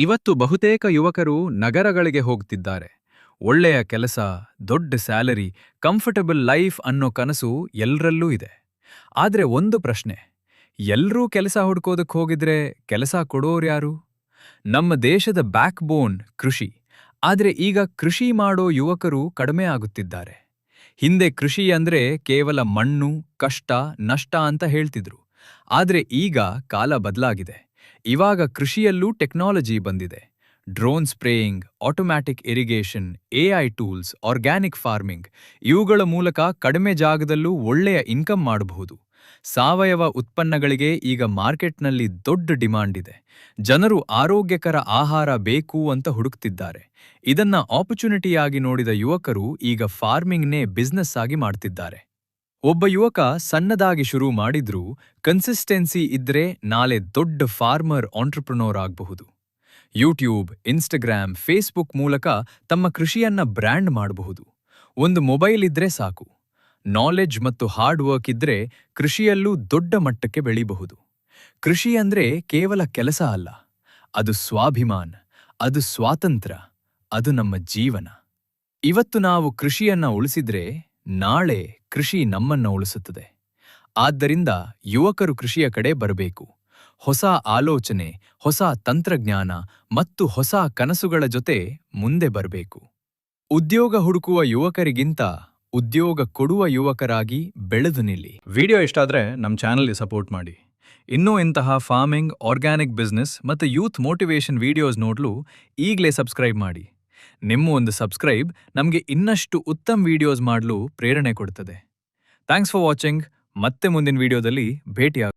ಇವತ್ತು ಬಹುತೇಕ ಯುವಕರು ನಗರಗಳಿಗೆ ಹೋಗ್ತಿದ್ದಾರೆ. ಒಳ್ಳೆಯ ಕೆಲಸ, ದೊಡ್ಡ ಸ್ಯಾಲರಿ, ಕಂಫರ್ಟಬಲ್ ಲೈಫ್ ಅನ್ನೋ ಕನಸು ಎಲ್ರಲ್ಲೂ ಇದೆ. ಆದ್ರೆ ಒಂದು ಪ್ರಶ್ನೆ, ಎಲ್ರೂ ಕೆಲಸ ಹುಡ್ಕೋದಕ್ಕೆ ಹೋಗಿದ್ರೆ ಕೆಲಸ ಕೊಡೋರ್ಯಾರು? ನಮ್ಮ ದೇಶದ ಬ್ಯಾಕ್ ಬೋನ್ ಕೃಷಿ. ಆದ್ರೆ ಈಗ ಕೃಷಿ ಮಾಡೋ ಯುವಕರು ಕಡಿಮೆ ಆಗುತ್ತಿದ್ದಾರೆ. ಹಿಂದೆ ಕೃಷಿ ಅಂದ್ರೆ ಕೇವಲ ಮಣ್ಣು, ಕಷ್ಟ, ನಷ್ಟ ಅಂತ ಹೇಳ್ತಿದ್ರು. ಆದ್ರೆ ಈಗ ಕಾಲ ಬದಲಾಗಿದೆ. ಇವಾಗ ಕೃಷಿಯಲ್ಲೂ ಟೆಕ್ನಾಲಜಿ ಬಂದಿದೆ. Drone spraying, automatic irrigation, AI tools, organic farming ಇವುಗಳ ಮೂಲಕ ಕಡಿಮೆ ಜಾಗದಲ್ಲೂ ಒಳ್ಳೆಯ ಇನ್ಕಮ್ ಮಾಡಬಹುದು. ಸಾವಯವ ಉತ್ಪನ್ನಗಳಿಗೆ ಈಗ ಮಾರ್ಕೆಟ್ನಲ್ಲಿ ದೊಡ್ಡ ಡಿಮಾಂಡ್ ಇದೆ. ಜನರು ಆರೋಗ್ಯಕರ ಆಹಾರ ಬೇಕು ಅಂತ ಹುಡುಕ್ತಿದ್ದಾರೆ. ಇದನ್ನ ಆಪರ್ಚುನಿಟಿಯಾಗಿ ನೋಡಿದ ಯುವಕರು ಈಗ ಫಾರ್ಮಿಂಗ್ನೇ ಬಿಸ್ನೆಸ್ ಆಗಿ ಮಾಡ್ತಿದ್ದಾರೆ. ಒಬ್ಬ ಯುವಕ ಸಣ್ಣದಾಗಿ ಶುರು ಮಾಡಿದ್ರೂ ಕನ್ಸಿಸ್ಟೆನ್ಸಿ ಇದ್ರೆ ನಾಳೆ ದೊಡ್ಡ ಫಾರ್ಮರ್ ಆಂಟ್ರಪ್ರನೋರ್ ಆಗಬಹುದು. ಯೂಟ್ಯೂಬ್, ಇನ್ಸ್ಟಾಗ್ರಾಮ್, ಫೇಸ್ಬುಕ್ ಮೂಲಕ ತಮ್ಮ ಕೃಷಿಯನ್ನ ಬ್ರ್ಯಾಂಡ್ ಮಾಡಬಹುದು. ಒಂದು ಮೊಬೈಲ್ ಇದ್ರೆ ಸಾಕು. ನಾಲೆಡ್ಜ್ ಮತ್ತು ಹಾರ್ಡ್ ವರ್ಕ್ ಇದ್ರೆ ಕೃಷಿಯಲ್ಲೂ ದೊಡ್ಡ ಮಟ್ಟಕ್ಕೆ ಬೆಳೀಬಹುದು. ಕೃಷಿ ಅಂದ್ರೆ ಕೇವಲ ಕೆಲಸ ಅಲ್ಲ, ಅದು ಸ್ವಾಭಿಮಾನ, ಅದು ಸ್ವಾತಂತ್ರ್ಯ, ಅದು ನಮ್ಮ ಜೀವನ. ಇವತ್ತು ನಾವು ಕೃಷಿಯನ್ನ ಉಳಿಸಿದ್ರೆ ನಾಳೆ ಕೃಷಿ ನಮ್ಮನ್ನ ಉಳಿಸುತ್ತದೆ. ಆದ್ದರಿಂದ ಯುವಕರು ಕೃಷಿಯ ಕಡೆ ಬರಬೇಕು. ಹೊಸ ಆಲೋಚನೆ, ಹೊಸ ತಂತ್ರಜ್ಞಾನ ಮತ್ತು ಹೊಸ ಕನಸುಗಳ ಜೊತೆ ಮುಂದೆ ಬರಬೇಕು. ಉದ್ಯೋಗ ಹುಡುಕುವ ಯುವಕರಿಗಿಂತ ಉದ್ಯೋಗ ಕೊಡುವ ಯುವಕರಾಗಿ ಬೆಳೆದು ನಿಲ್ಲಿ. ವಿಡಿಯೋ ಇಷ್ಟ ಆದ್ರೆ ನಮ್ಮ ಚಾನಲ್ಗೆ ಸಪೋರ್ಟ್ ಮಾಡಿ. ಇನ್ನೂ ಇಂತಹ ಫಾರ್ಮಿಂಗ್, ಆರ್ಗ್ಯಾನಿಕ್ ಬಿಸ್ನೆಸ್ ಮತ್ತು ಯೂತ್ ಮೋಟಿವೇಶನ್ ವಿಡಿಯೋಸ್ ನೋಡಲು ಈಗಲೇ ಸಬ್ಸ್ಕ್ರೈಬ್ ಮಾಡಿ. ನಿಮ್ಮ ಒಂದು ಸಬ್ಸ್ಕ್ರೈಬ್ ನಮಗೆ ಇನ್ನಷ್ಟು ಉತ್ತಮ ವಿಡಿಯೋಸ್ ಮಾಡಲು ಪ್ರೇರಣೆ ಕೊಡುತ್ತದೆ. Thanks for watching. ಮತ್ತೆ ಮುಂದಿನ ವಿಡಿಯೋದಲ್ಲಿ ಭೇಟಿಯಾಗ